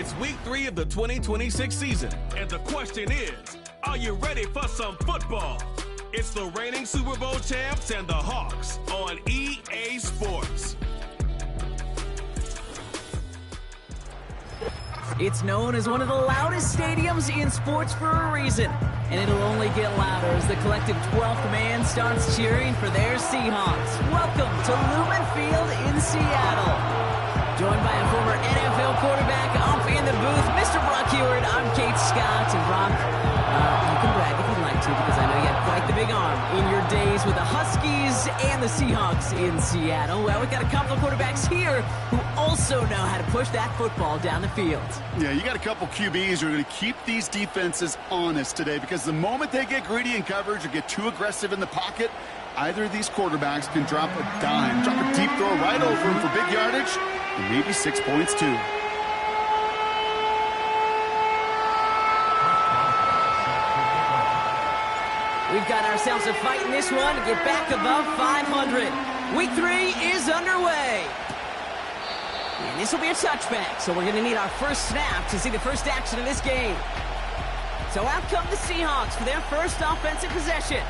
It's week 3 of the 2026 season, and the question is, are you ready for some football? It's the reigning Super Bowl champs and the Hawks on EA Sports. It's known as one of the loudest stadiums in sports for a reason, and it'll only get louder as the collective 12th man starts cheering for their Seahawks. Welcome to Lumen Field in Seattle. Joined by a former NFL quarterback up in the booth, Mr. Brock Heward. I'm Kate Scott, and Brock, you can brag if you'd like to, because I know you had quite the big arm in your days with the Huskies and the Seahawks in Seattle. Well, we've got a couple of quarterbacks here who also know how to push that football down the field. Yeah, you got a couple QBs who are going to keep these defenses honest today, because the moment they get greedy in coverage or get too aggressive in the pocket, either of these quarterbacks can drop a dime, drop a deep throw right over him for big yardage, and maybe 6 points too. We've got ourselves a fight in this one to get back above 500. Week 3 is underway. And this will be a touchback, so we're going to need our first snap to see the first action of this game. So out come the Seahawks for their first offensive possession.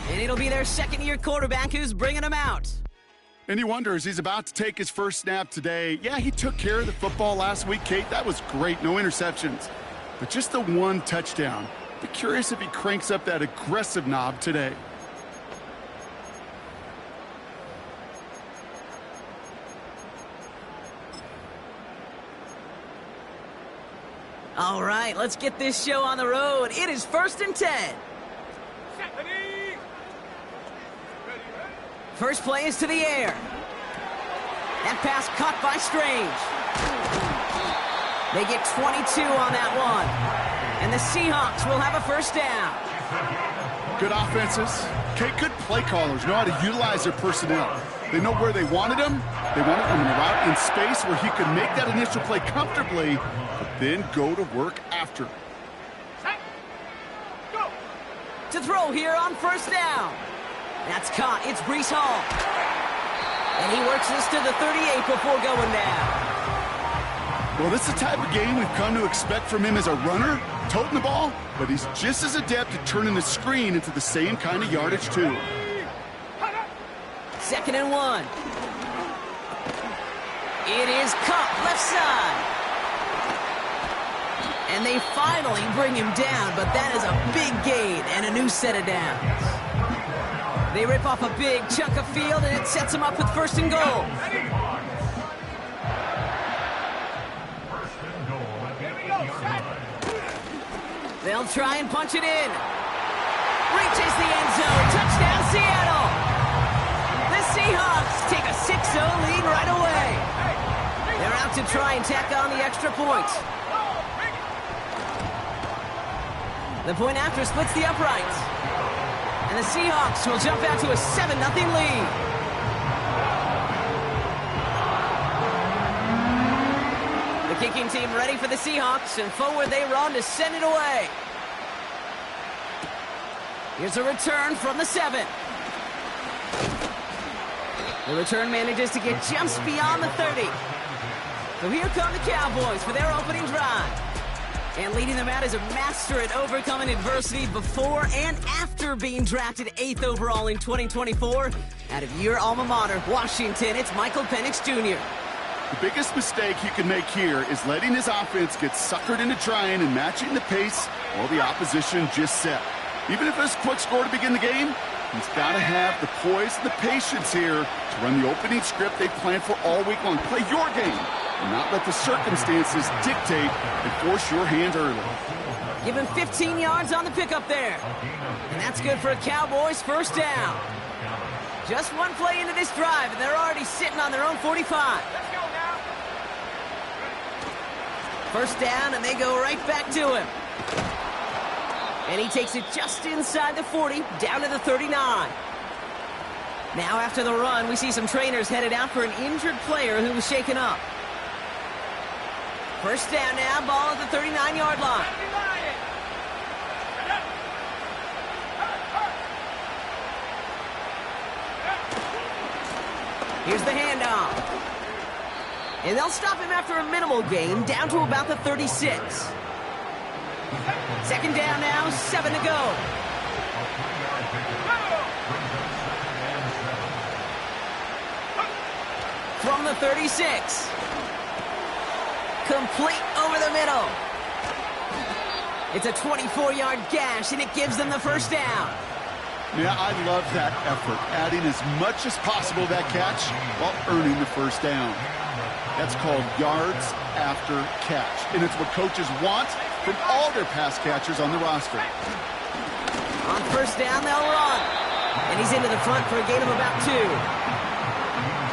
And it'll be their second-year quarterback who's bringing them out. And you wonder, as he's about to take his first snap today, yeah, he took care of the football last week, Kate. That was great, no interceptions. But just the one touchdown. Be curious if he cranks up that aggressive knob today. All right, let's get this show on the road. It is 1st and 10. First play is to the air. That pass caught by Strange. They get 22 on that one. And the Seahawks will have a first down. Good offenses. Kate, good play callers know how to utilize their personnel. They know where they wanted him. They wanted him in a route in space where he could make that initial play comfortably, but then go to work after. To throw here on first down. That's caught. It's Breece Hall. And he works this to the 38 before going down. Well, this is the type of game we've come to expect from him as a runner, toting the ball, but he's just as adept at turning the screen into the same kind of yardage, too. 2nd and 1. It is caught left side. And they finally bring him down, but that is a big gain and a new set of downs. They rip off a big chunk of field, and it sets them up with 1st and goal. They'll try and punch it in. Reaches the end zone. Touchdown, Seattle. The Seahawks take a 6-0 lead right away. They're out to try and tack on the extra point. The point after splits the uprights. And the Seahawks will jump out to a 7-0 lead. The kicking team ready for the Seahawks, and forward they run to send it away. Here's a return from the 7. The return manages to get just beyond the 30. So here come the Cowboys for their opening drive. And leading them out is a master at overcoming adversity before and after being drafted 8th overall in 2024. Out of your alma mater, Washington, it's Michael Penix Jr. The biggest mistake he can make here is letting his offense get suckered into trying and matching the pace while the opposition just set. Even if it's a quick score to begin the game, he's got to have the poise and the patience here to run the opening script they planned for all week long. Play your game and not let the circumstances dictate and force your hand early. Give him 15 yards on the pickup there. And that's good for a Cowboys first down. Just one play into this drive, and they're already sitting on their own 45. First down, and they go right back to him. And he takes it just inside the 40, down to the 39. Now after the run, we see some trainers headed out for an injured player who was shaken up. First down now, ball at the 39-yard line. Here's the handoff. And they'll stop him after a minimal gain, down to about the 36. Second down now, 7 to go. From the 36. Complete over the middle. It's a 24-yard gash, and it gives them the first down. Yeah, I love that effort, adding as much as possible to that catch while earning the first down. That's called yards after catch, and it's what coaches want from all their pass catchers on the roster. On first down, they'll run. And he's into the front for a gain of about 2.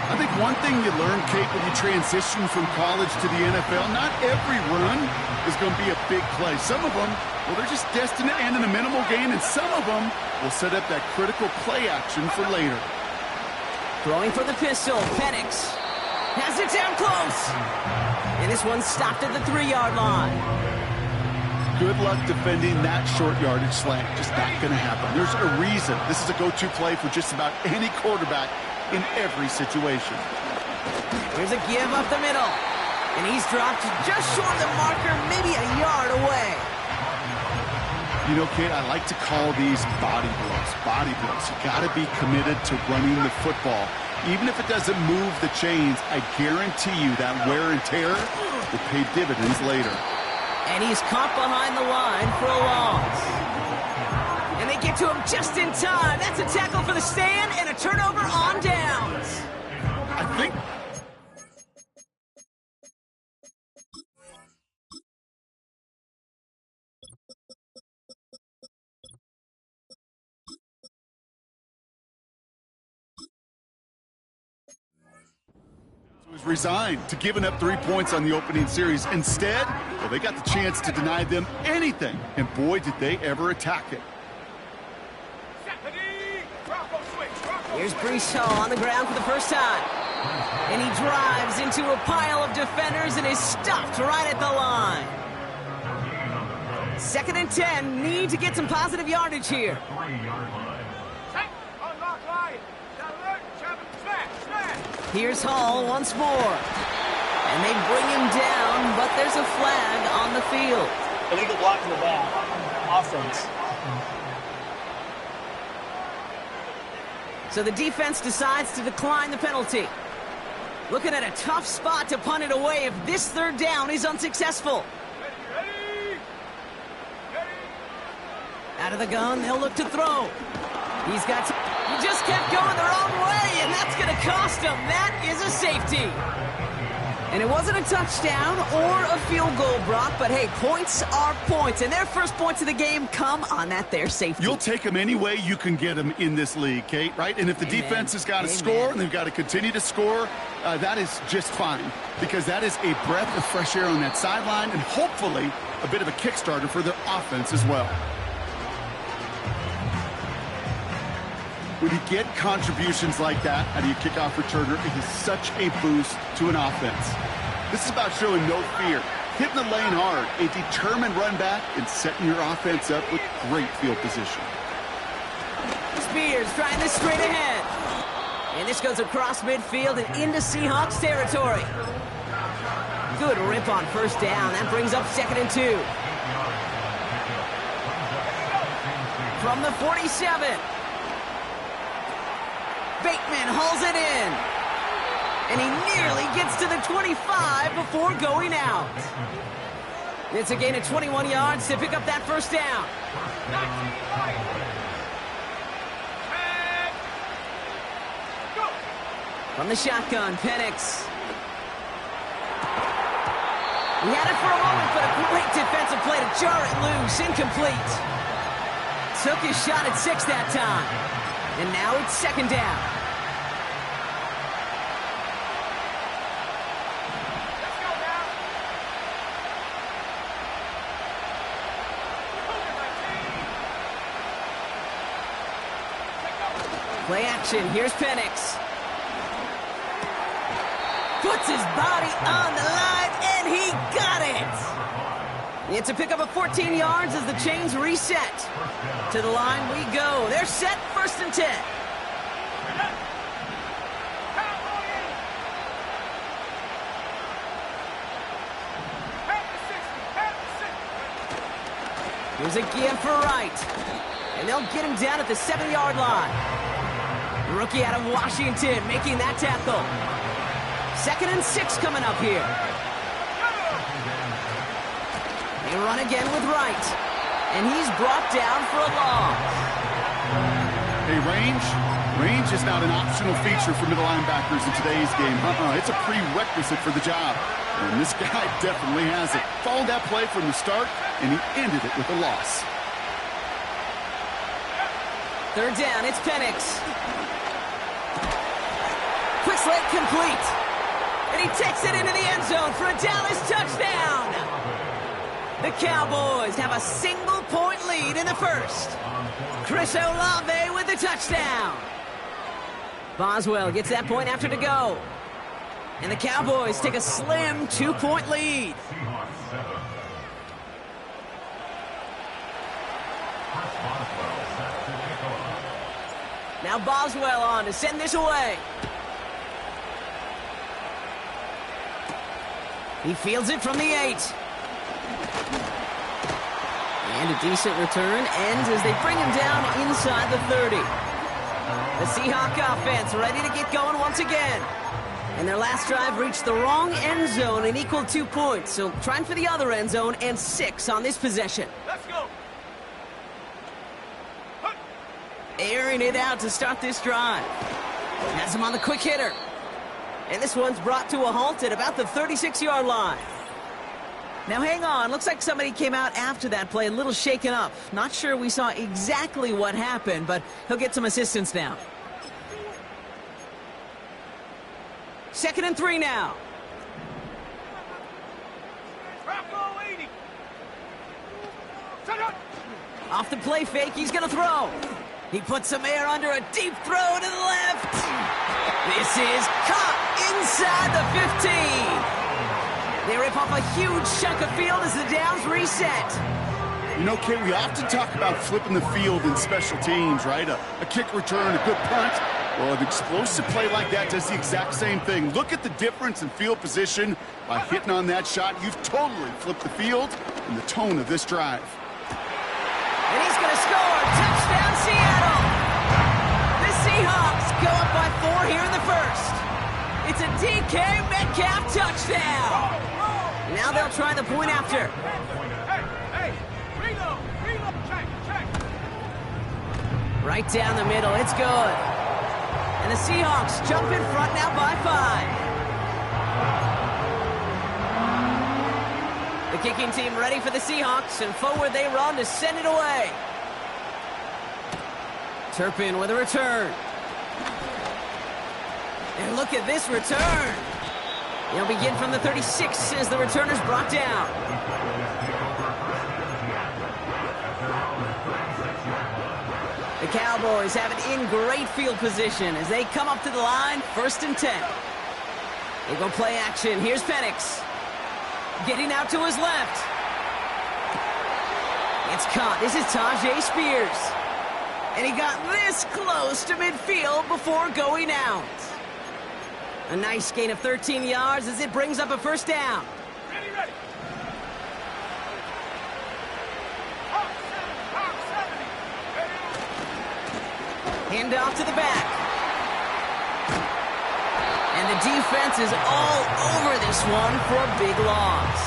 I think one thing you learn, Kate, when you transition from college to the NFL, not every run is going to be a big play. Some of them, well, they're just destined to end in a minimal gain, and some of them will set up that critical play action for later. Throwing for the pistol, Penix has it down close. And this one's stopped at the 3-yard line. Good luck defending that short yardage slant. Just not going to happen. There's a reason this is a go-to play for just about any quarterback in every situation. Here's a give up the middle. And he's dropped just short of the marker, maybe a yard away. You know, Kate, I like to call these body blows. Body blows. You got to be committed to running the football. Even if it doesn't move the chains, I guarantee you that wear and tear will pay dividends later. And he's caught behind the line for a loss. And they get to him just in time. That's a tackle for the stand and a turnover on downs. I think... was resigned to giving up 3 points on the opening series. Instead, well, they got the chance to deny them anything, and boy, did they ever attack it. Here's Brees Hall on the ground for the first time. And he drives into a pile of defenders and is stopped right at the line. 2nd and 10, need to get some positive yardage here. Here's Hall once more. And they bring him down, but there's a flag on the field. Illegal block in the back. Offense. So the defense decides to decline the penalty. Looking at a tough spot to punt it away if this 3rd down is unsuccessful. Out of the gun, they'll look to throw. He's got to... He just kept going the wrong way, and that's going to cost him. That is a safety. And it wasn't a touchdown or a field goal, Brock, but hey, points are points, and their first points of the game come on that there safety. You'll take them any way you can get them in this league, Kate, right? And if the defense has got to score and they've got to continue to score, that is just fine, because that is a breath of fresh air on that sideline and hopefully a bit of a kickstarter for their offense as well. When you get contributions like that out of your kickoff returner, it is such a boost to an offense. This is about showing no fear, hitting the lane hard, a determined run back, and setting your offense up with great field position. Spears trying this straight ahead. And this goes across midfield and into Seahawks territory. Good rip on first down. That brings up 2nd and 2. From the 47. Bateman hauls it in. And he nearly gets to the 25 before going out. It's a gain of 21 yards to pick up that first down. From the shotgun, Penix. He had it for a moment, but a great defensive play to jar it loose. Incomplete. Took his shot at 6 that time. And now it's 2nd down. Play action. Here's Penix. Puts his body on the line, and he got it. It's a pickup of 14 yards as the chains reset. To the line we go. They're set, 1st and 10. Here's a give for Wright. And they'll get him down at the 7-yard line. The rookie out of Washington making that tackle. 2nd and 6 coming up here. They run again with Wright. And he's brought down for a loss. Hey, range is not an optional feature for middle linebackers in today's game. It's a prerequisite for the job. And this guy definitely has it. Followed that play from the start, and he ended it with a loss. 3rd down, it's Penix. Quick slant complete. And he takes it into the end zone for a Dallas touchdown. The Cowboys have a single-point lead in the first. Chris Olave with the touchdown. Boswell gets that point after to go. And the Cowboys take a slim 2-point lead. Now Boswell on to send this away. He fields it from the 8. And a decent return ends as they bring him down inside the 30. The Seahawk offense ready to get going once again. And their last drive reached the wrong end zone and equaled 2 points. So trying for the other end zone and 6 on this possession. Let's go. Airing it out to start this drive. Has him on the quick hitter. And this one's brought to a halt at about the 36-yard line. Now hang on, looks like somebody came out after that play a little shaken up. Not sure we saw exactly what happened, but he'll get some assistance now. 2nd and 3 now. Off the play fake, he's gonna throw. He puts some air under a deep throw to the left. This is caught inside the 15. They rip off a huge chunk of field as the downs reset. You know, Kate, we often talk about flipping the field in special teams, right? A kick return, a good punt. Well, an explosive play like that does the exact same thing. Look at the difference in field position. By hitting on that shot, you've totally flipped the field and the tone of this drive. And he's going to score. Touchdown, Seattle. The Seahawks go up by 4 here in the first. It's a DK Metcalf touchdown. Now they'll try the point after. Hey, reload, check. Right down the middle, it's good. And the Seahawks jump in front now by 5. The kicking team ready for the Seahawks, and forward they run to send it away. Turpin with a return. And look at this return. They'll begin from the 36 as the returner's brought down. The Cowboys have it in great field position as they come up to the line, 1st and 10. They go play action. Here's Penix. Getting out to his left. It's caught. This is Tajay Spears. And he got this close to midfield before going out. A nice gain of 13 yards as it brings up a 1st down. Ready. Hand off to the back. And the defense is all over this one for a big loss.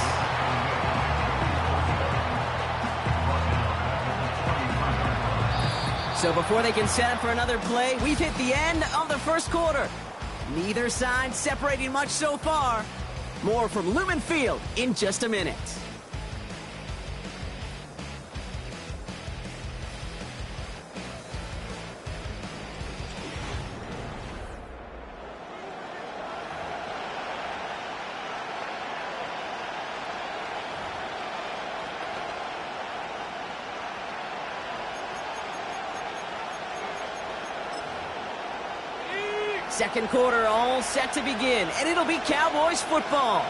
So before they can set up for another play, we've hit the end of the first quarter. Neither side separating much so far. More from Lumen Field in just a minute. Second quarter all set to begin, and it'll be Cowboys football.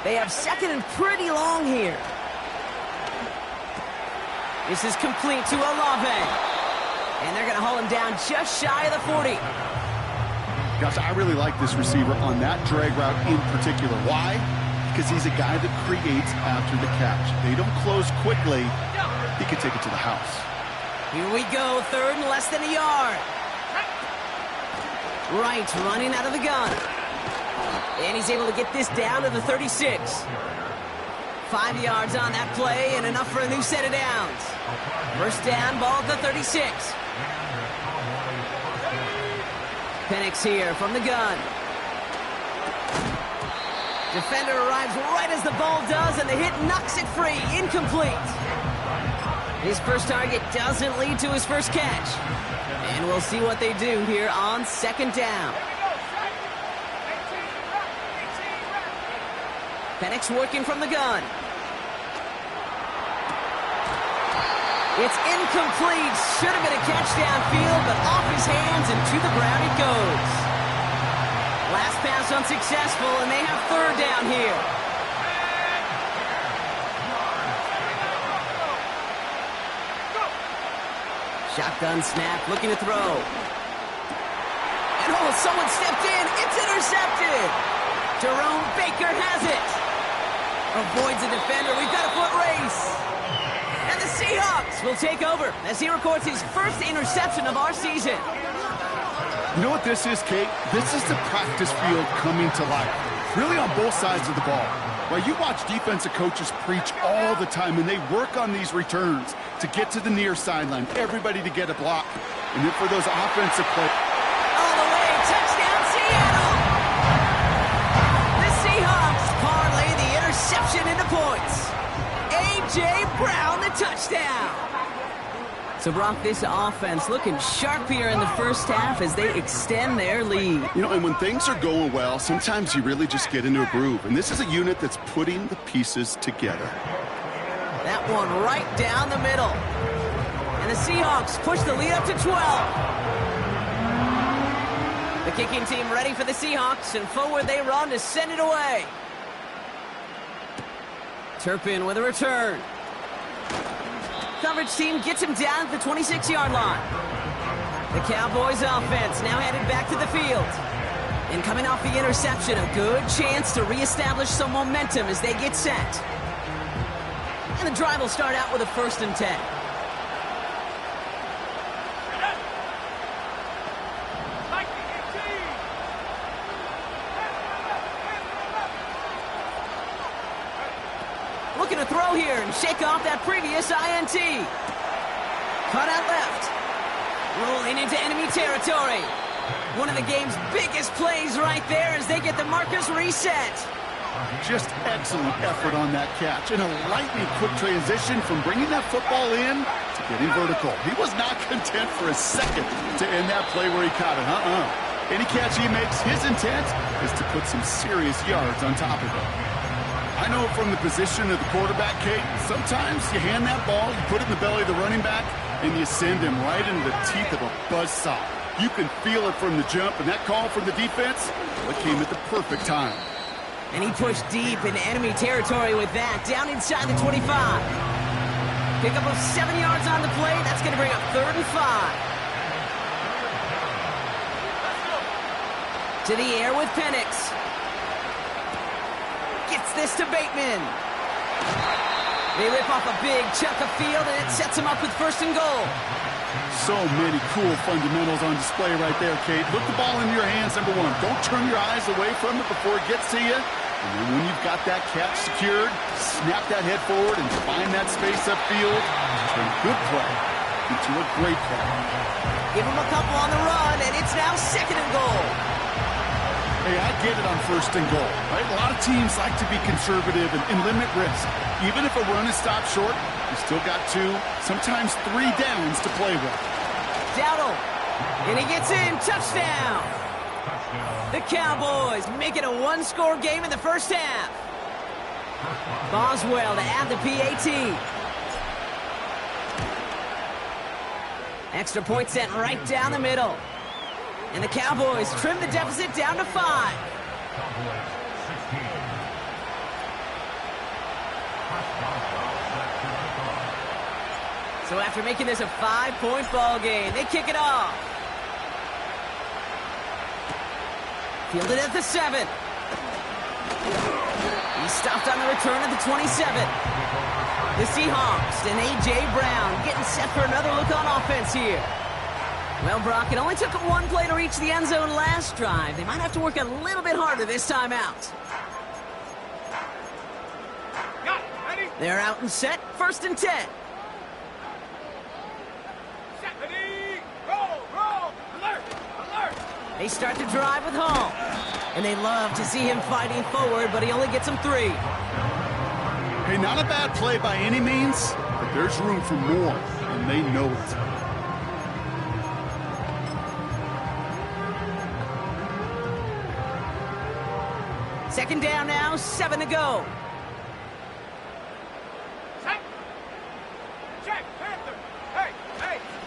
They have 2nd and pretty long here. This is complete to Olave. And they're going to haul him down just shy of the 40. Gosh, I really like this receiver on that drag route in particular. Why? Because he's a guy that creates after the catch. They don't close quickly. he could take it to the house. Here we go, third and less than a yard. Wright running out of the gun. And he's able to get this down to the 36. 5 yards on that play and enough for a new set of downs. First down, ball at the 36. Penix here from the gun. Defender arrives right as the ball does, and the hit knocks it free. Incomplete. His first target doesn't lead to his first catch. And we'll see what they do here on second down. Penix working from the gun. It's incomplete. Should have been a catch downfield, but off his hands and to the ground it goes. Last pass unsuccessful, and they have third down here. Shotgun snap, looking to throw. And oh, someone stepped in. It's intercepted. Jerome Baker has it. Avoids a defender. We've got a foot race. And the Seahawks will take over as he records his first interception of our season. You know what this is, Kate? This is the practice field coming to life. Really on both sides of the ball. Well, you watch defensive coaches preach all the time, and they work on these returns to get to the near sideline, everybody to get a block. And then for those offensive plays. All the way, touchdown Seattle! The Seahawks parlay the interception into points. A.J. Brown, the touchdown. So, Brock, this offense looking sharp here in the first half as they extend their lead. You know, and when things are going well, sometimes you really just get into a groove. And this is a unit that's putting the pieces together. That one right down the middle. And the Seahawks push the lead up to 12. The kicking team ready for the Seahawks, and forward they run to send it away. Turpin with a return. Coverage team gets him down at the 26-yard line. The Cowboys offense now headed back to the field. And coming off the interception, a good chance to reestablish some momentum as they get set. And the drive will start out with a 1st and 10. Looking to throw here and shake off that previous INT. Cut out left. Rolling into enemy territory. One of the game's biggest plays right there as they get the markers reset. Just excellent effort on that catch. And a lightning quick transition from bringing that football in to getting vertical. He was not content for a second to end that play where he caught it. Any catch he makes, his intent is to put some serious yards on top of it. I know from the position of the quarterback, Kate, sometimes you hand that ball, you put it in the belly of the running back, and you send him right into the teeth of a buzzsaw. You can feel it from the jump, and that call from the defense, it came at the perfect time. And he pushed deep into enemy territory with that, down inside the 25. Pick up of 7 yards on the play. That's going to bring up 3rd and 5. To the air with Penix. Gets this to Bateman. They rip off a big chunk of field, and it sets them up with 1st and goal. So many cool fundamentals on display right there, Kate. Look the ball in your hands, number one. Don't turn your eyes away from it before it gets to you. And then when you've got that catch secured, snap that head forward and find that space upfield. Turn a good play into a great play. Give him a couple on the run, and it's now 2nd and goal. Hey, I get it on 1st and goal, right? A lot of teams like to be conservative and limit risk. Even if a run is stopped short, you still got 2, sometimes 3 downs to play with. Dowdle, and he gets in, touchdown. The Cowboys make it a 1-score game in the first half. Boswell to add the PAT. Extra point sent right down the middle. And the Cowboys trim the deficit down to 5. So after making this a 5-point ball game, they kick it off. Fielded at the 7. He stopped on the return at the 27. The Seahawks and A.J. Brown getting set for another look on offense here. Well, Brock, it only took one play to reach the end zone last drive. They might have to work a little bit harder this time out. They're out and set, 1st and 10. They start to drive with Hall. And they love to see him fighting forward, but he only gets them 3. Hey, not a bad play by any means, but there's room for more, and they know it. Second down now, 7 to go.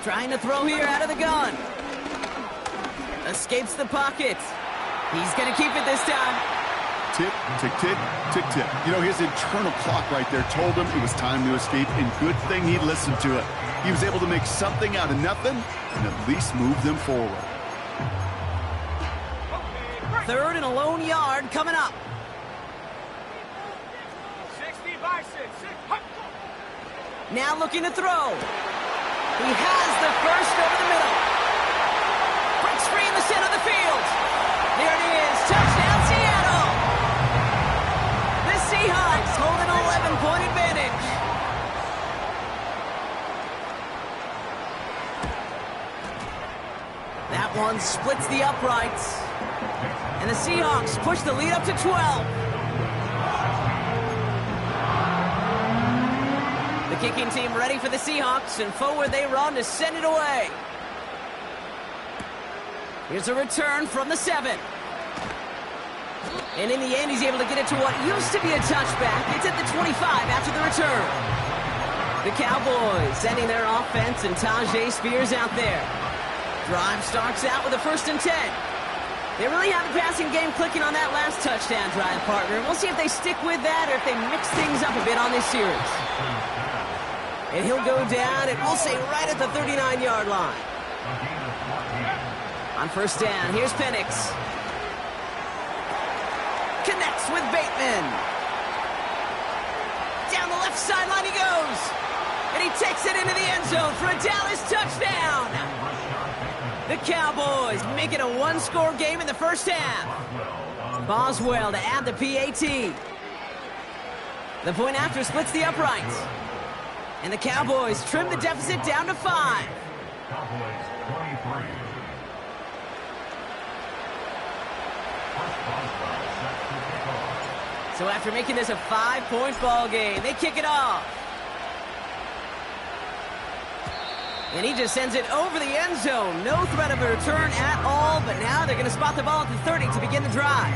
Trying to throw here out of the gun. Escapes the pocket. He's going to keep it this time. Tick, tick, tick, tick, tick. You know, his internal clock right there told him it was time to escape, and good thing he listened to it. He was able to make something out of nothing and at least move them forward. 3rd and a lone yard coming up. 60 by 6. Now looking to throw. He has the first over the middle. Breaks free in the center of the field. There it is. Touchdown, Seattle. The Seahawks hold an 11-point advantage. That one splits the uprights. And the Seahawks push the lead up to 12. The kicking team ready for the Seahawks, and forward they run to send it away. Here's a return from the 7. And in the end, he's able to get it to what used to be a touchback. It's at the 25 after the return. The Cowboys sending their offense and Tajay Spears out there. Drive starts out with a 1st and 10. They really have the passing game clicking on that last touchdown drive, partner. We'll see if they stick with that or if they mix things up a bit on this series. And he'll go down, and we'll say right at the 39-yard line. On 1st down, here's Penix. Connects with Bateman. Down the left sideline he goes. And he takes it into the end zone for a Dallas touchdown. The Cowboys make it a 1-score game in the first half. Boswell to add the PAT. The point after splits the uprights. And the Cowboys trim the deficit down to 5. So after making this a 5-point ball game, they kick it off. And he just sends it over the end zone. No threat of a return at all, but now they're going to spot the ball at the 30 to begin the drive.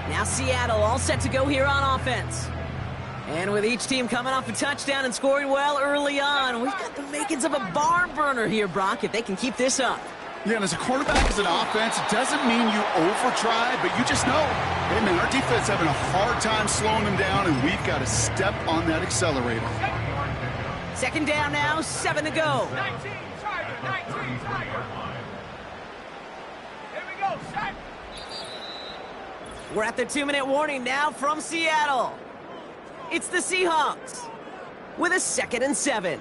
Now Seattle all set to go here on offense. And with each team coming off a touchdown and scoring well early on, we've got the makings of a barn burner here, Brock, if they can keep this up. Yeah, and as a quarterback, as an offense, it doesn't mean you over-try, but you just know, hey, man, our defense having a hard time slowing them down, and we've got to step on that accelerator. Second down now, 7 to go. 19 Tiger. Here we go, set. We're at the 2-minute warning now from Seattle. It's the Seahawks with a 2nd and 7.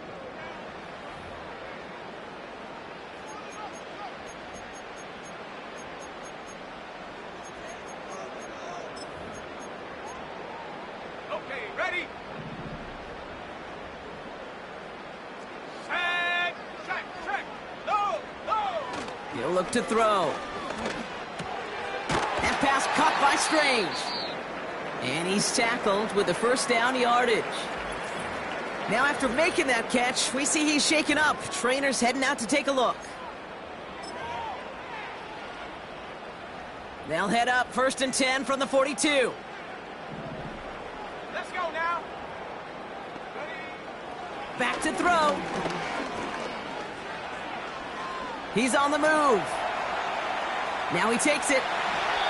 Okay, ready? Set, check, no. He'll look to throw. That pass caught by Strange. And he's tackled with the first down yardage. Now after making that catch, we see he's shaken up. Trainer's heading out to take a look. They'll head up 1st and 10 from the 42. Let's go now. Ready? Back to throw. He's on the move. Now he takes it.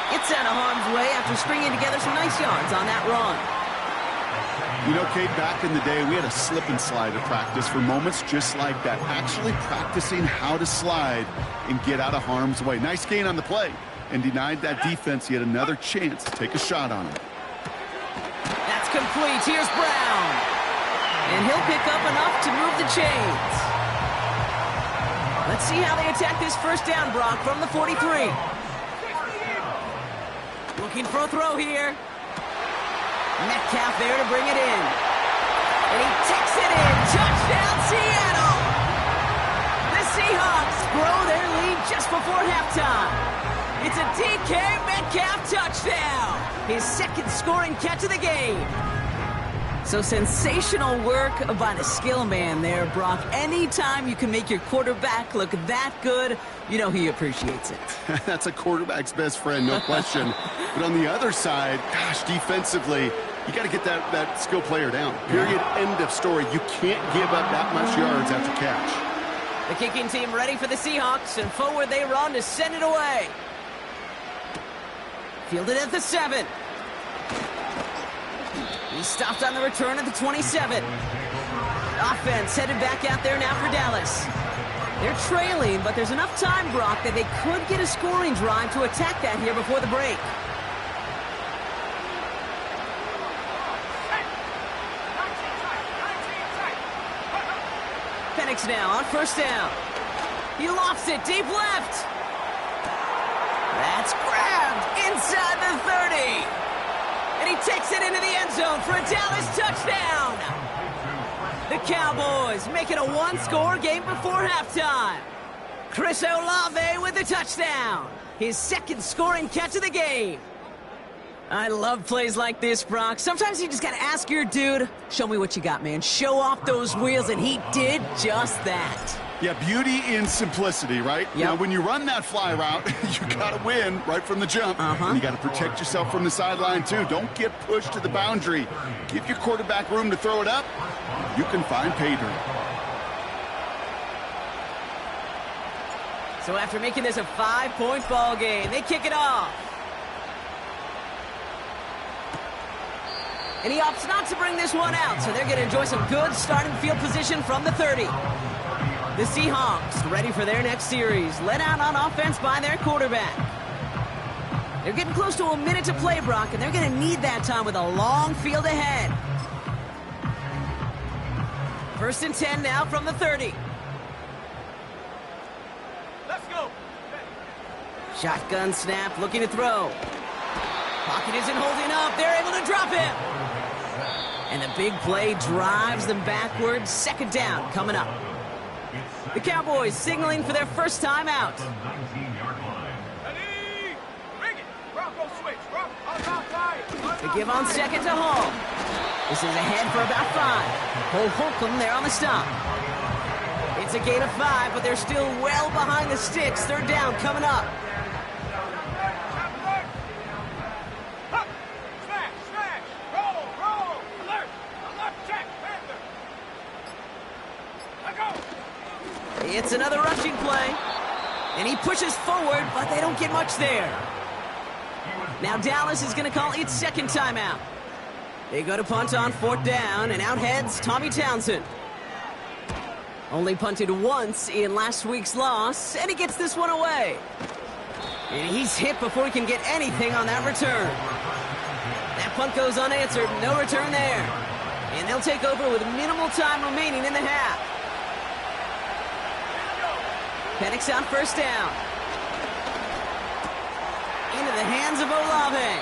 Gets out of harm's way after stringing together some nice yards on that run. You know, Kate, back in the day, we had a slip and slide at practice for moments just like that. Actually practicing how to slide and get out of harm's way. Nice gain on the play, and denied that defense yet another chance to take a shot on him. That's complete. Here's Brown. And he'll pick up enough to move the chains. Let's see how they attack this first down, Brock, from the 43. Looking for a throw here. Metcalf there to bring it in. And he takes it in. Touchdown, Seattle! The Seahawks grow their lead just before halftime. It's a DK Metcalf touchdown. His second scoring catch of the game. So sensational work by the skill man there, Brock. Anytime you can make your quarterback look that good, you know he appreciates it. That's a quarterback's best friend, no question. But on the other side, gosh, defensively, you got to get that skill player down. Period, end of story. You can't give up that much yards after catch. The kicking team ready for the Seahawks, and forward they run to send it away. Fielded at the 7. He stopped on the return at the 27. Offense headed back out there now for Dallas. They're trailing, but there's enough time, Brock, that they could get a scoring drive to attack that here before the break. Penix now on first down. He lofts it deep left. That's grabbed inside the 30. And he takes it into the end zone for a Dallas touchdown. The Cowboys make it a one-score game before halftime. Chris Olave with the touchdown. His second scoring catch of the game. I love plays like this, Brock. Sometimes you just got to ask your dude, show me what you got, man. Show off those wheels, and he did just that. Yeah, beauty in simplicity, right? Yep. Now, when you run that fly route, you got to win right from the jump. And you got to protect yourself from the sideline, too. Don't get pushed to the boundary. Give your quarterback room to throw it up. You can find pay dirt. So after making this a 5-point ball game, they kick it off. And he opts not to bring this one out, so they're going to enjoy some good starting field position from the 30. The Seahawks ready for their next series, led out on offense by their quarterback. They're getting close to a minute to play, Brock, and they're going to need that time with a long field ahead. First and 10 now from the 30. Let's go. Shotgun snap, looking to throw. Pocket isn't holding up. They're able to drop him. And the big play drives them backwards. Second down coming up. The Cowboys signaling for their first time out. Ready? Bring it. Bronco switch. They give on second to Hall. This is ahead for about 5. Holcomb there on the stop. It's a gain of 5, but they're still well behind the sticks. Third down coming up. Smash. Roll. Alert. Check. Panther. Let go. It's another rushing play. And he pushes forward, but they don't get much there. Now Dallas is going to call its second timeout. They go to punt on 4th down, and out heads Tommy Townsend. Only punted once in last week's loss, and he gets this one away. And he's hit before he can get anything on that return. That punt goes unanswered, no return there. And they'll take over with minimal time remaining in the half. Penix on first down. Into the hands of Olave.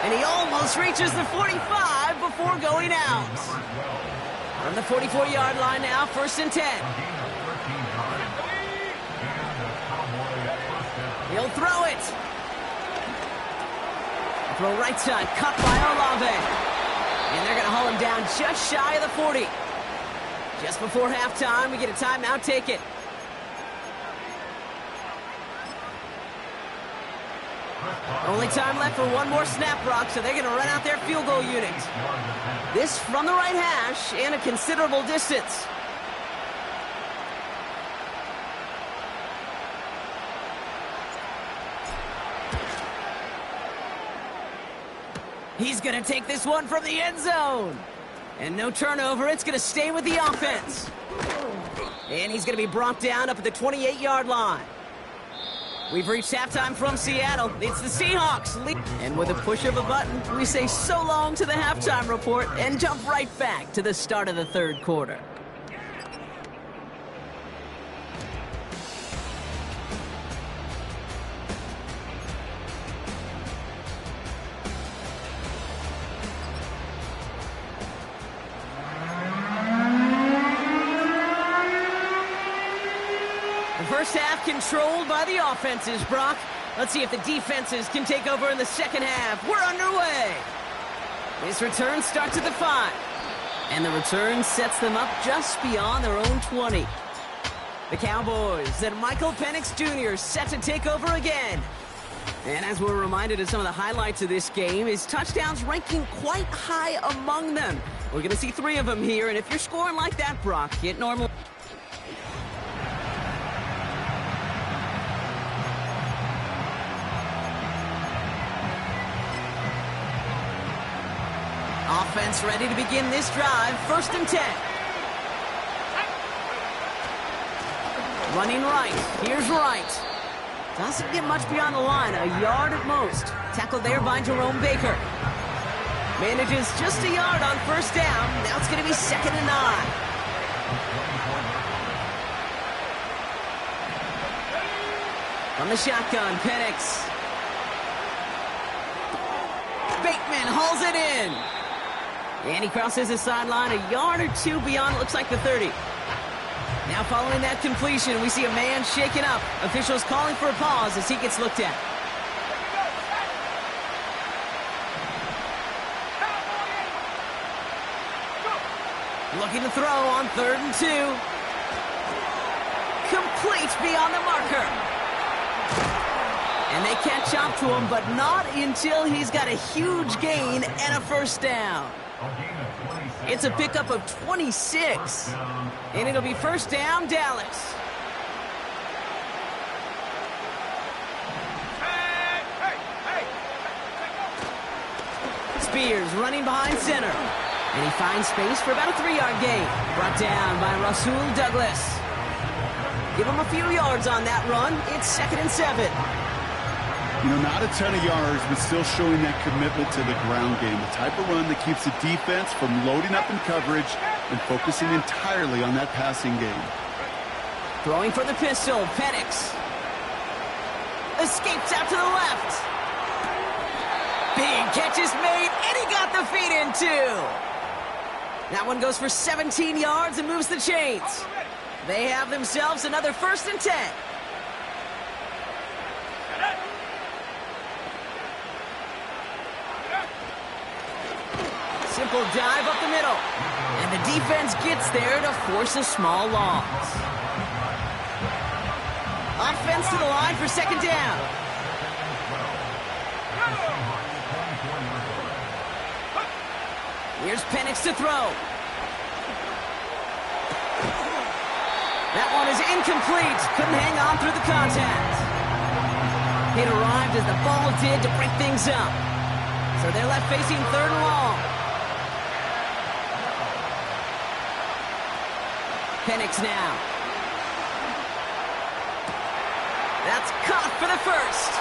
And he almost reaches the 45 before going out. From the 44-yard line now, first and 10. He'll throw it. Throw right side, cut by Olave. And they're going to haul him down just shy of the 40. Just before halftime, we get a timeout taken. Only time left for one more snap, Brock, so they're going to run out their field goal unit. This from the right hash and a considerable distance. He's going to take this one from the end zone. And no turnover, it's going to stay with the offense. And he's going to be brought down up at the 28-yard line. We've reached halftime from Seattle. It's the Seahawks. And with a push of a button, we say so long to the halftime report and jump right back to the start of the third quarter. First half controlled by the offenses, Brock. Let's see if the defenses can take over in the second half. We're underway. This return starts at the 5. And the return sets them up just beyond their own 20. The Cowboys and Michael Penix Jr. set to take over again. And as we're reminded of some of the highlights of this game, his touchdowns ranking quite high among them. We're going to see 3 of them here, and if you're scoring like that, Brock, it normally... Offense ready to begin this drive. 1st and 10. Running right. Here's Wright. Doesn't get much beyond the line. A yard at most. Tackled there by Jerome Baker. Manages just a yard on 1st down. Now it's going to be 2nd and 9. From the shotgun, Penix. Bateman hauls it in. And he crosses the sideline a yard or 2 beyond, looks like the 30. Now following that completion, we see a man shaken up. Officials calling for a pause as he gets looked at. Looking to throw on 3rd and 2. Complete beyond the marker. And they catch up to him, but not until he's got a huge gain and a 1st down. It's a pickup of 26. And it'll be 1st down, Dallas. Spears running behind center. And he finds space for about a 3-yard gain. Brought down by Rasul Douglas. Give him a few yards on that run. It's 2nd and 7. You know, not a ton of yards, but still showing that commitment to the ground game. The type of run that keeps the defense from loading up in coverage and focusing entirely on that passing game. Throwing for the pistol, Penix. Escapes out to the left. Big catch is made, and he got the feet in too. That one goes for 17 yards and moves the chains. They have themselves another 1st and 10. Simple dive up the middle. And the defense gets there to force a small loss. Offense to the line for 2nd down. Here's Penix to throw. That one is incomplete. Couldn't hang on through the contact. It arrived as the ball did to break things up. So they're left facing 3rd and long. Penix now. That's caught for the 1st.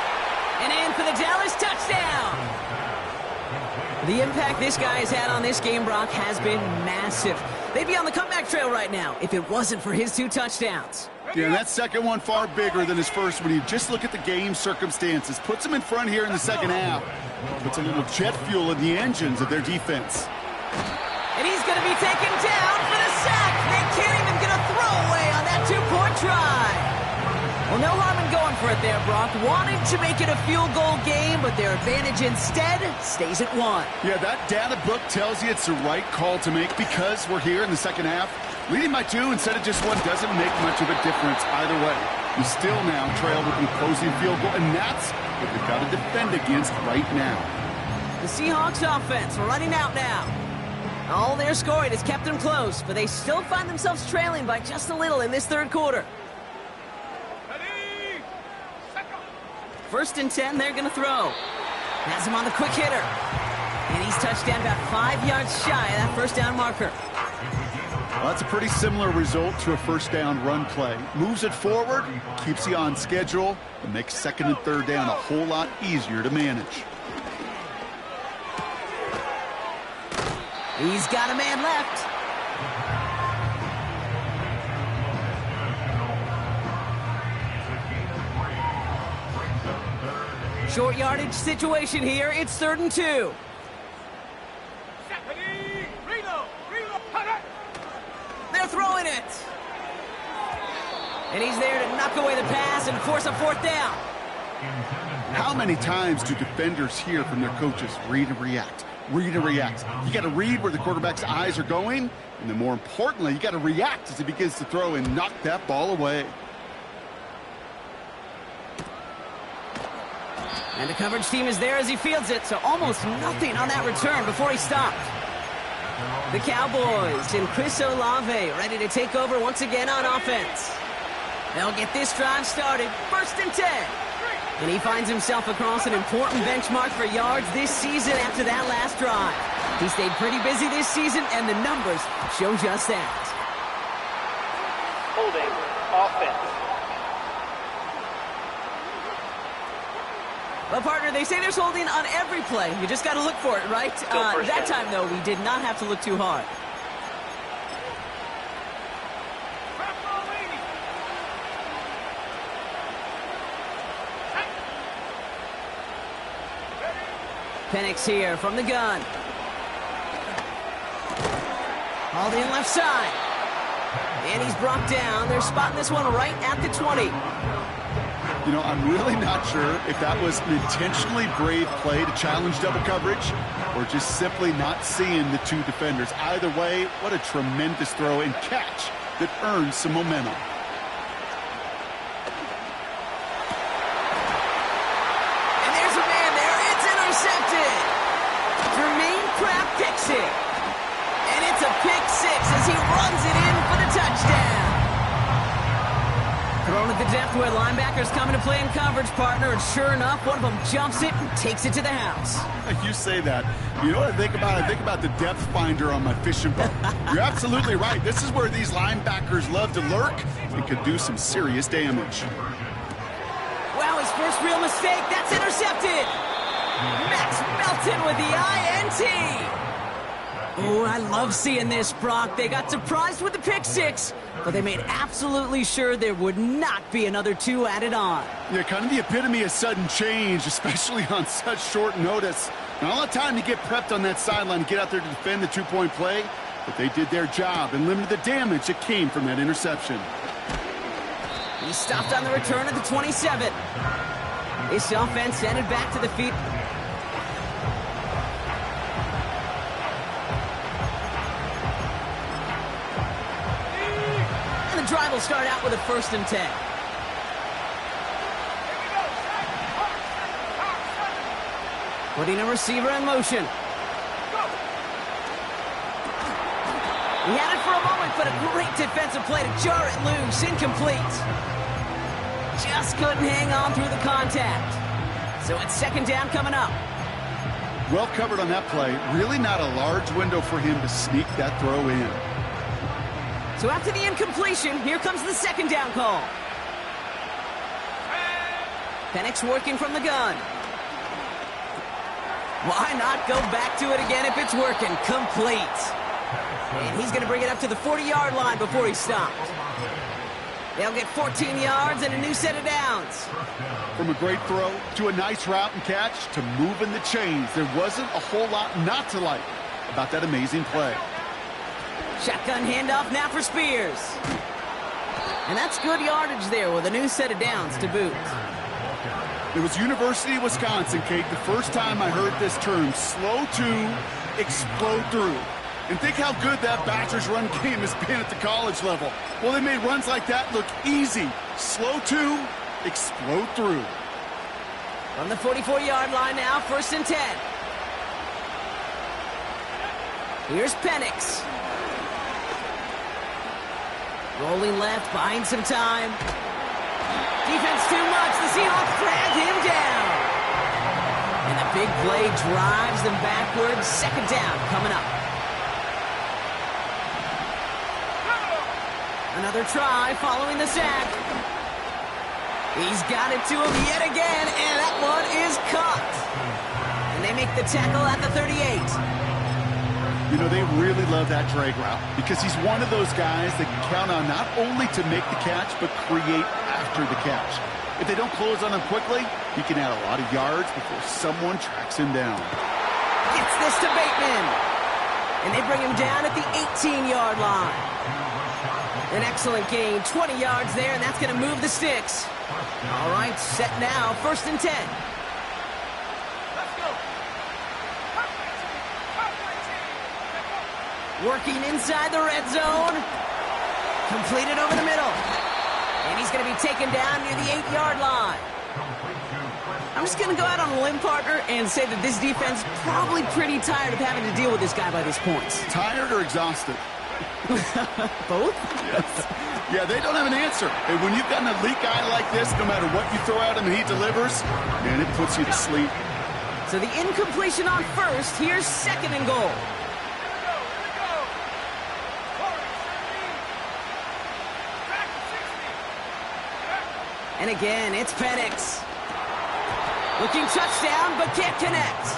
And in for the Dallas touchdown. The impact this guy has had on this game, Brock, has been massive. They'd be on the comeback trail right now if it wasn't for his 2 touchdowns. Yeah, that second one far bigger than his first one. You just look at the game circumstances. Puts them in front here in the second half. Puts a little jet fuel in the engines of their defense. And he's going to be taken down for the sack. They can't even get a throwaway on that 2-point try. Well, no harm in going for it there, Brock. Wanted to make it a field goal game, but their advantage instead stays at 1. Yeah, that data book tells you it's the right call to make because we're here in the second half. Leading by 2 instead of just 1 doesn't make much of a difference either way. You still now trail with an opposing field goal, and that's what we've got to defend against right now. The Seahawks offense running out now. All their scoring has kept them close, but they still find themselves trailing by just a little in this 3rd quarter. 1st and 10, they're going to throw. Has him on the quick hitter. And he's touched down about 5 yards shy of that 1st down marker. Well, that's a pretty similar result to a first down run play. Moves it forward, keeps you on schedule, and makes second and third down a whole lot easier to manage. He's got a man left. Short yardage situation here. It's 3rd and 2. They're throwing it. And he's there to knock away the pass and force a 4th down. How many times do defenders hear from their coaches, read and react, read and react? You got to read where the quarterback's eyes are going, and then more importantly, you got to react as he begins to throw and knock that ball away. And the coverage team is there as he fields it, so almost nothing on that return before he stopped. The Cowboys and Chris Olave ready to take over once again on offense. They'll get this drive started, 1st and 10. And he finds himself across an important benchmark for yards this season after that last drive. He stayed pretty busy this season, and the numbers show just that. Holding offense. Well, partner, they say there's holding on every play. You just got to look for it, right? That time, though, we did not have to look too hard. Penix here from the gun. Hauled in left side. And he's brought down. They're spotting this one right at the 20. You know, I'm really not sure if that was an intentionally brave play to challenge double coverage or just simply not seeing the two defenders. Either way, what a tremendous throw and catch that earns some momentum. And there's a man there. It's intercepted. Jermaine Pratt picks it. And it's a pick 6 as he runs it in for the touchdown. Thrown at the depth where linebackers come into play in coverage, partner, and sure enough, one of them jumps it and takes it to the house. You say that. You know what I think about? I think about the depth finder on my fishing boat. You're absolutely right. This is where these linebackers love to lurk and could do some serious damage. Wow, his first real mistake. That's intercepted. Max Melton with the INT. Oh, I love seeing this, Brock. They got surprised with the pick 6, but they made absolutely sure there would not be another 2 added on. Yeah, kind of the epitome of sudden change, especially on such short notice. Not a lot of time to get prepped on that sideline and get out there to defend the 2-point play, but they did their job and limited the damage that came from that interception. He stopped on the return at the 27. This offense headed back to the field. The drive will start out with a 1st and 10. Putting a receiver in motion. He had it for a moment, but a great defensive play to jar it loose. Incomplete. Just couldn't hang on through the contact. So it's 2nd down coming up. Well covered on that play. Really not a large window for him to sneak that throw in. So after the incompletion, here comes the 2nd down call. Penix working from the gun. Why not go back to it again if it's working? Complete. And he's going to bring it up to the 40-yard line before he stopped. They'll get 14 yards and a new set of downs. From a great throw to a nice route and catch to moving the chains, there wasn't a whole lot not to like about that amazing play. Shotgun handoff now for Spears. And that's good yardage there with a new set of downs to boot. It was University of Wisconsin, Kate, the first time I heard this term, slow to explode through. And think how good that Badgers run game has been at the college level. Well, they made runs like that look easy. Slow to explode through. From the 44-yard line now, 1st and 10. Here's Penix. Rolling left, buying some time. Defense too much. The Seahawks drag him down. And the big play drives them backwards. 2nd down coming up. Another try following the sack. He's got it to him yet again, and that one is caught. And they make the tackle at the 38. You know, they really love that drag route because he's one of those guys that can count on not only to make the catch, but create after the catch. If they don't close on him quickly, he can add a lot of yards before someone tracks him down. Gets this to Bateman. And they bring him down at the 18-yard line. An excellent gain, 20 yards there, and that's going to move the sticks. All right, set now, 1st and 10. Let's go. Working inside the red zone. Completed over the middle. And he's going to be taken down near the 8-yard line. I'm just going to go out on a limb, partner, and say that this defense probably pretty tired of having to deal with this guy by these points. Tired or exhausted? Both? Yes. Yeah, they don't have an answer. And when you've got an elite guy like this, no matter what you throw at him and he delivers, man, it puts you to sleep. So the incompletion on 1st. Here's 2nd and goal. And again, it's Penix. Looking touchdown, but can't connect.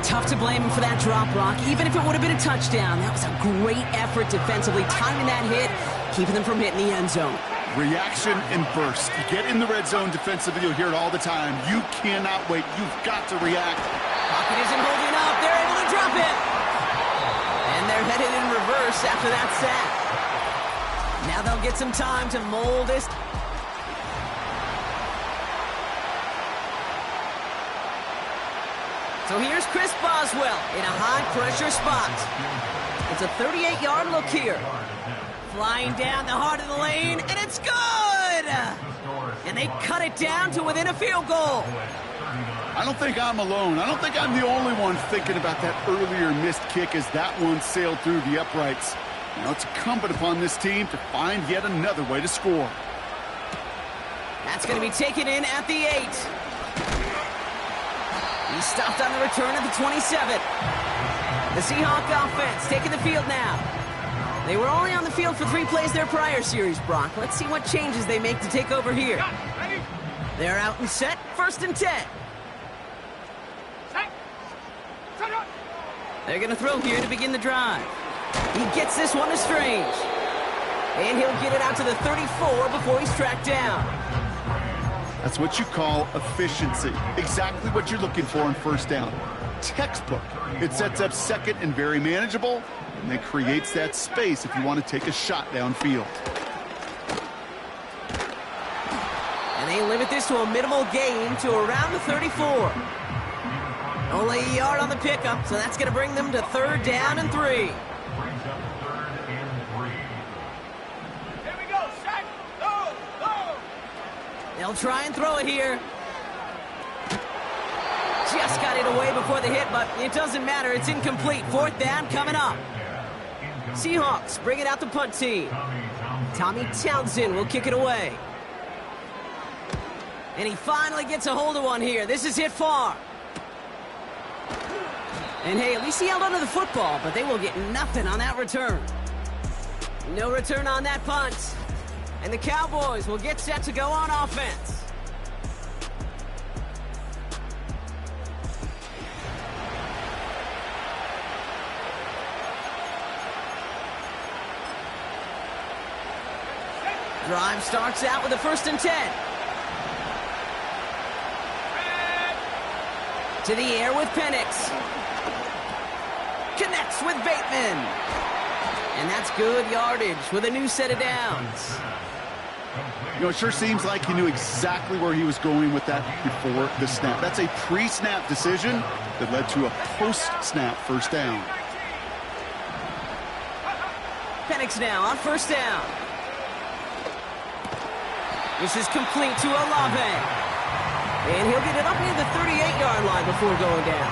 Tough to blame him for that drop, Brock. Even if it would have been a touchdown, that was a great effort defensively, timing that hit, keeping them from hitting the end zone. Reaction and burst. You get in the red zone defensively, you'll hear it all the time. You cannot wait. You've got to react. Pocket isn't holding up. They're able to drop it. And they're headed in reverse after that sack. Now they'll get some time to mold this. So here's Chris Boswell in a high-pressure spot. It's a 38-yard look here. Flying down the heart of the lane, and it's good! And they cut it down to within a field goal. I don't think I'm alone. I don't think I'm the only one thinking about that earlier missed kick as that one sailed through the uprights. Now it's incumbent upon this team to find yet another way to score. That's going to be taken in at the 8. He stopped on the return at the 27. The Seahawk offense taking the field now. They were only on the field for 3 plays their prior series, Brock. Let's see what changes they make to take over here. They're out and set, 1st and 10. They're going to throw here to begin the drive. He gets this one to Strange. And he'll get it out to the 34 before he's tracked down. That's what you call efficiency. Exactly what you're looking for on 1st down. Textbook. It sets up 2nd and very manageable, and then creates that space if you want to take a shot downfield. And they limit this to a minimal gain to around the 34. Only a yard on the pickup, so that's going to bring them to 3rd down and 3. Here we go, sack. Go, go. They'll try and throw it here. Just got it away before the hit, but it doesn't matter. It's incomplete. 4th down coming up. Seahawks bring it out the punt team. Tommy Townsend will kick it away. And he finally gets a hold of one here. This is hit far. And hey, at least he held onto the football, but they will get nothing on that return. No return on that punt. And the Cowboys will get set to go on offense. Drive starts out with a 1st and 10. To the air with Penix. Connects with Bateman. And that's good yardage with a new set of downs. You know, it sure seems like he knew exactly where he was going with that before the snap. That's a pre-snap decision that led to a post-snap 1st down. Penix now on 1st down. This is complete to Olave. And he'll get it up near the 38-yard line before going down.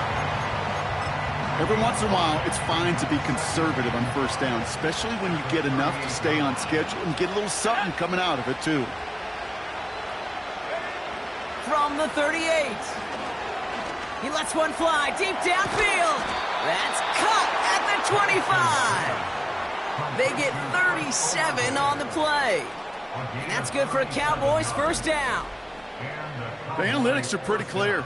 Every once in a while, it's fine to be conservative on 1st down, especially when you get enough to stay on schedule and get a little something coming out of it, too. From the 38. He lets one fly deep downfield. That's caught at the 25. They get 37 on the play. And that's good for a Cowboys first down. The analytics are pretty clear.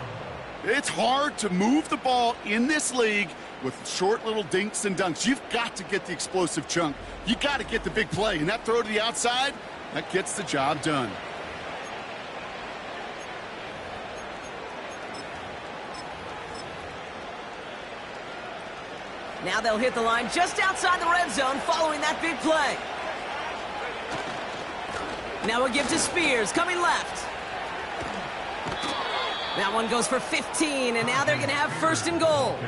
It's hard to move the ball in this league with short little dinks and dunks. You've got to get the explosive chunk. You got to get the big play. And that throw to the outside, that gets the job done. Now they'll hit the line just outside the red zone following that big play. Now we'll give to Spears, coming left. That one goes for 15, and now they're going to have first and goal.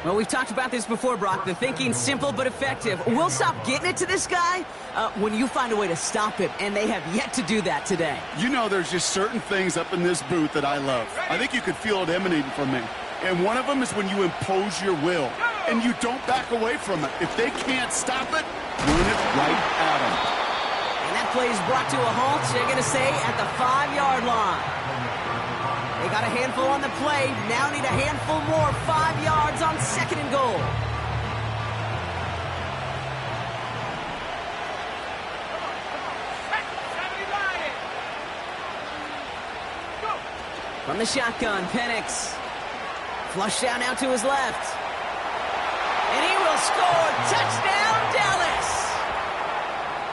Well, we've talked about this before, Brock. The thinking's simple but effective. We'll stop getting it to this guy when you find a way to stop him, and they have yet to do that today. You know, there's just certain things up in this booth that I love. I think you could feel it emanating from me. And one of them is when you impose your will, and you don't back away from it. If they can't stop it, run it right at them. And that play is brought to a halt, they're going to say, at the 5-yard line. They got a handful on the play, now need a handful more, 5 yards on second and goal. From the shotgun, Penix. Flush down out to his left. And he will score. Touchdown, Dallas!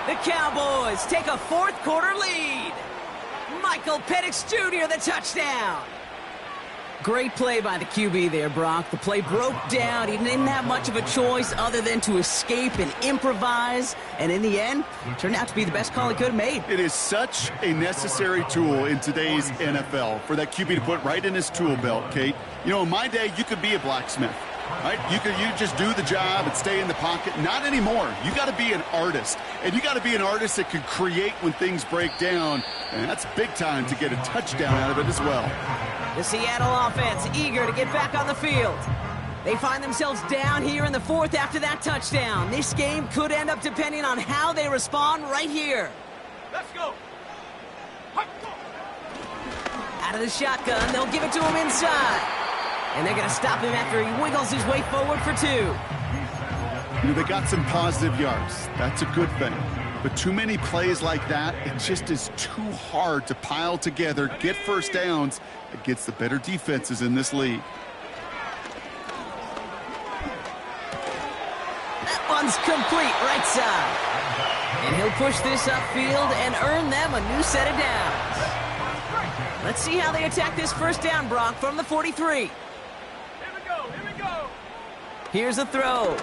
The Cowboys take a fourth-quarter lead. Michael Penix Jr., the touchdown. Great play by the QB there, Brock. The play broke down. He didn't have much of a choice other than to escape and improvise. And in the end, turned out to be the best call he could have made. It is such a necessary tool in today's NFL for that QB to put right in his tool belt, Kate. You know, in my day, you could be a blacksmith, right? You just do the job and stay in the pocket. Not anymore. You got to be an artist. And you got to be an artist that can create when things break down. And that's big time to get a touchdown out of it as well. The Seattle offense eager to get back on the field. They find themselves down here in the fourth after that touchdown. This game could end up depending on how they respond right here. Let's go. Out of the shotgun, they'll give it to him inside. And they're going to stop him after he wiggles his way forward for 2. You know, they got some positive yards. That's a good thing. But too many plays like that, it just is too hard to pile together, get first downs against the better defenses in this league. That one's complete, right side. And he'll push this upfield and earn them a new set of downs. Let's see how they attack this first down, Brock, from the 43. Here we go. Here we go. Here's a throw.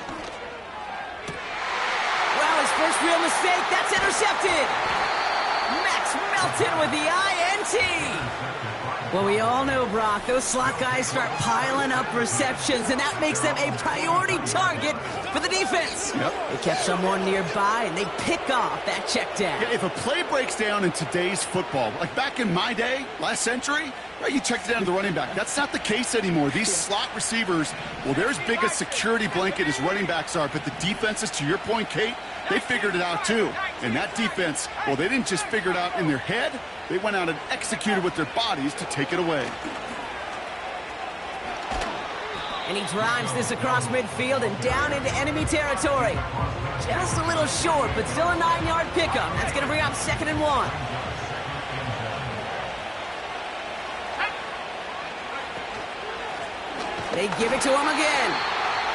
Well, his first real mistake, that's intercepted. Max Melton with the INT. Well, we all know, Brock, those slot guys start piling up receptions, and that makes them a priority target for the defense. Yep. They kept someone nearby, and they pick off that check down. Yeah, if a play breaks down in today's football, like back in my day, last century, right, you checked it down to the running back. That's not the case anymore. These slot receivers, well, they're as big a security blanket as running backs are, but the defenses, to your point, Kate, they figured it out too. And that defense, well, they didn't just figure it out in their head. They went out and executed with their bodies to take it away. And he drives this across midfield and down into enemy territory. Just a little short, but still a 9-yard pickup. That's going to bring up 2nd and 1. They give it to him again.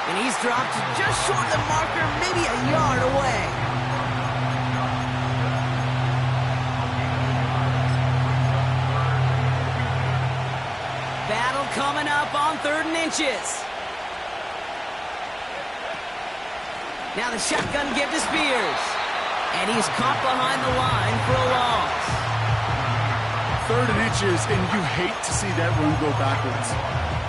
And he's dropped just short of the marker, maybe a yard away. Battle coming up on 3rd and inches. Now the shotgun give to Spears. And he's caught behind the line for a loss. 3rd and inches, and you hate to see that run go backwards.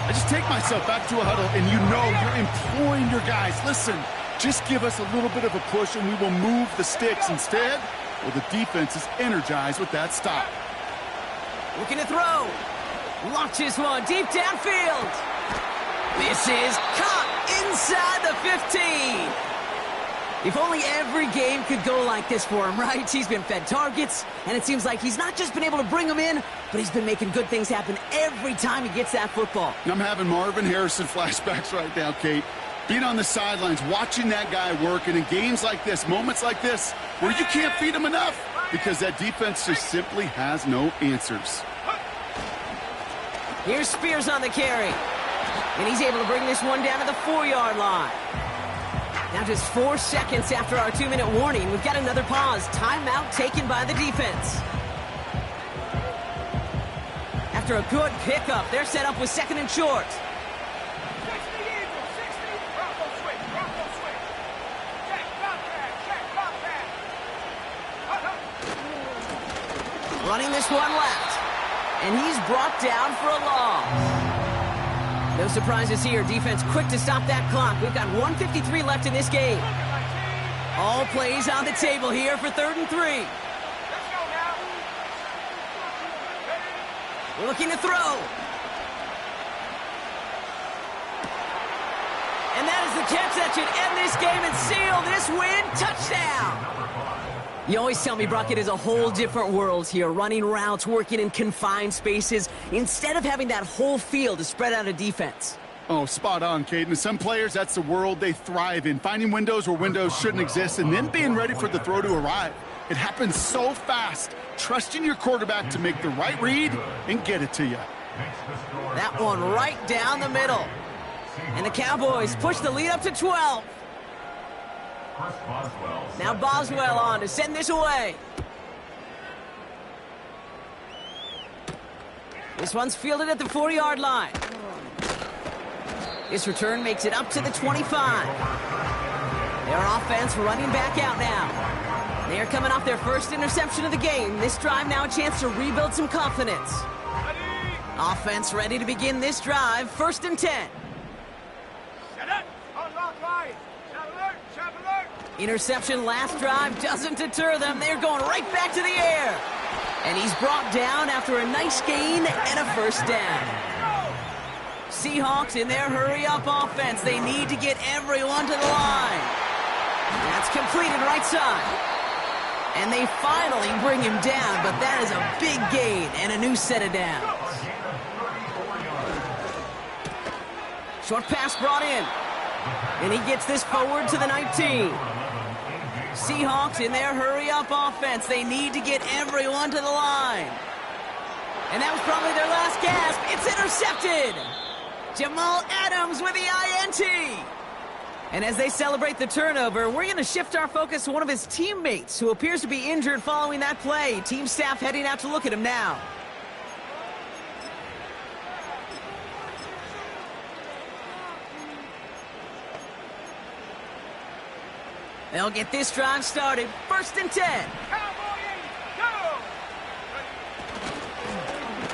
I just take myself back to a huddle, and you know you're imploring your guys, listen, just give us a little bit of a push, and we will move the sticks. Instead, well, the defense is energized with that stop. Looking to throw. Launches one deep downfield. This is caught inside the 15. If only every game could go like this for him, right? He's been fed targets, and it seems like he's not just been able to bring them in, but he's been making good things happen every time he gets that football. I'm having Marvin Harrison flashbacks right now, Kate. Being on the sidelines, watching that guy work, and in games like this, moments like this, where you can't feed him enough because that defense just simply has no answers. Here's Spears on the carry. And he's able to bring this one down to the 4-yard line. Now just 4 seconds after our 2-minute warning, we've got another pause. Timeout taken by the defense. After a good pickup, they're set up with 2nd and short. Running this one left. And he's brought down for a loss. No surprises here. Defense quick to stop that clock. We've got 1:53 left in this game. All plays on the table here for 3rd and 3. We're looking to throw. And that is the catch that should end this game and seal this win. Touchdown! You always tell me, Brock, it is a whole different world here. Running routes, working in confined spaces, instead of having that whole field to spread out a defense. Oh, spot on, Caden. Some players, that's the world they thrive in. Finding windows where windows shouldn't exist and then being ready for the throw to arrive. It happens so fast. Trusting your quarterback to make the right read and get it to you. That one right down the middle. And the Cowboys push the lead up to 12. Now Boswell on to send this away. This one's fielded at the 4-yard line. This return makes it up to the 25. Their offense running back out now. They are coming off their first interception of the game. This drive now a chance to rebuild some confidence. Offense ready to begin this drive. 1st and 10. Interception last drive doesn't deter them. They're going right back to the air. And he's brought down after a nice gain and a 1st down. Seahawks in their hurry-up offense. They need to get everyone to the line. That's completed right side. And they finally bring him down, but that is a big gain and a new set of downs. Short pass brought in. And he gets this forward to the 19. Seahawks in their hurry-up offense. They need to get everyone to the line. And that was probably their last gasp. It's intercepted. Jamal Adams with the INT. And as they celebrate the turnover, we're going to shift our focus to one of his teammates who appears to be injured following that play. Team staff heading out to look at him now. They'll get this drive started. 1st and 10.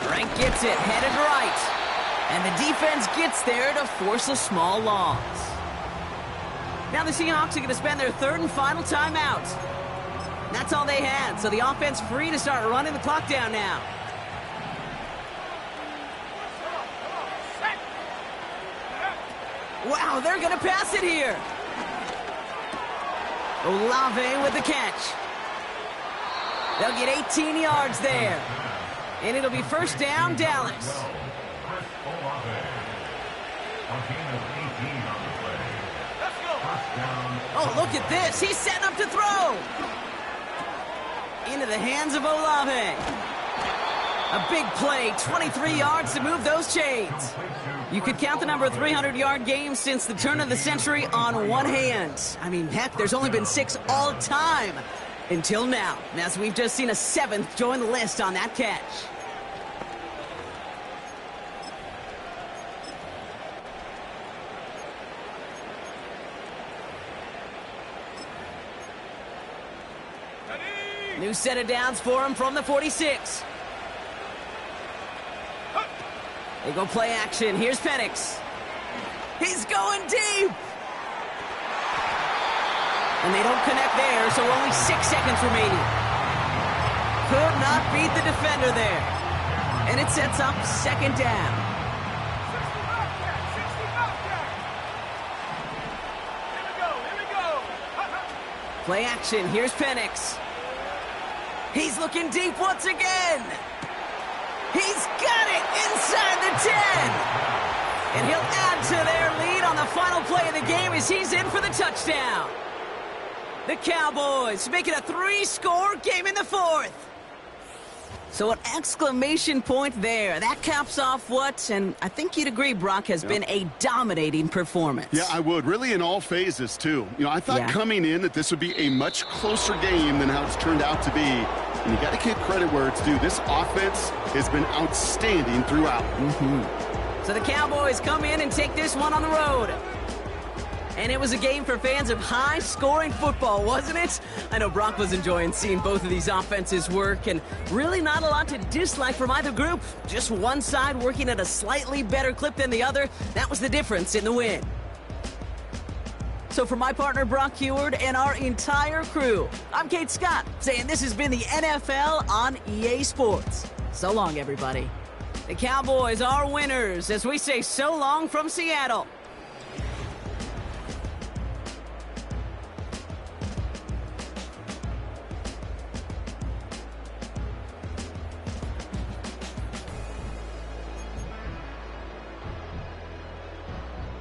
Frank gets it, headed right. And the defense gets there to force a small loss. Now the Seahawks are going to spend their 3rd and final timeout. That's all they had, so the offense free to start running the clock down now. Wow, they're going to pass it here. Olave with the catch. They'll get 18 yards there. And it'll be 1st down, Dallas. Oh, look at this. He's setting up to throw. Into the hands of Olave. A big play, 23 yards to move those chains. You could count the number of 300-yard games since the turn of the century on one hand. I mean, heck, there's only been 6 all time until now, as we've just seen a 7th join the list on that catch. New set of downs for him from the 46. They go play action. Here's Penix. He's going deep. And they don't connect there, so only 6 seconds remaining. Could not beat the defender there. And it sets up 2nd down. Here we go. Play action. Here's Penix. He's looking deep once again. He's got it inside the 10. And he'll add to their lead on the final play of the game as he's in for the touchdown. The Cowboys make it a 3-score game in the fourth. So an exclamation point there. That caps off what, and I think you'd agree, Brock, has been a dominating performance. Yeah, I would. Really in all phases, too. You know, I thought coming in that this would be a much closer game than how it's turned out to be. And you got to give credit where it's due. This offense has been outstanding throughout. So the Cowboys come in and take this one on the road. And it was a game for fans of high-scoring football, wasn't it? I know Brock was enjoying seeing both of these offenses work, and really not a lot to dislike from either group. Just one side working at a slightly better clip than the other. That was the difference in the win. So for my partner, Brock Heward, and our entire crew, I'm Kate Scott, saying this has been the NFL on EA Sports. So long, everybody. The Cowboys are winners as we say so long from Seattle.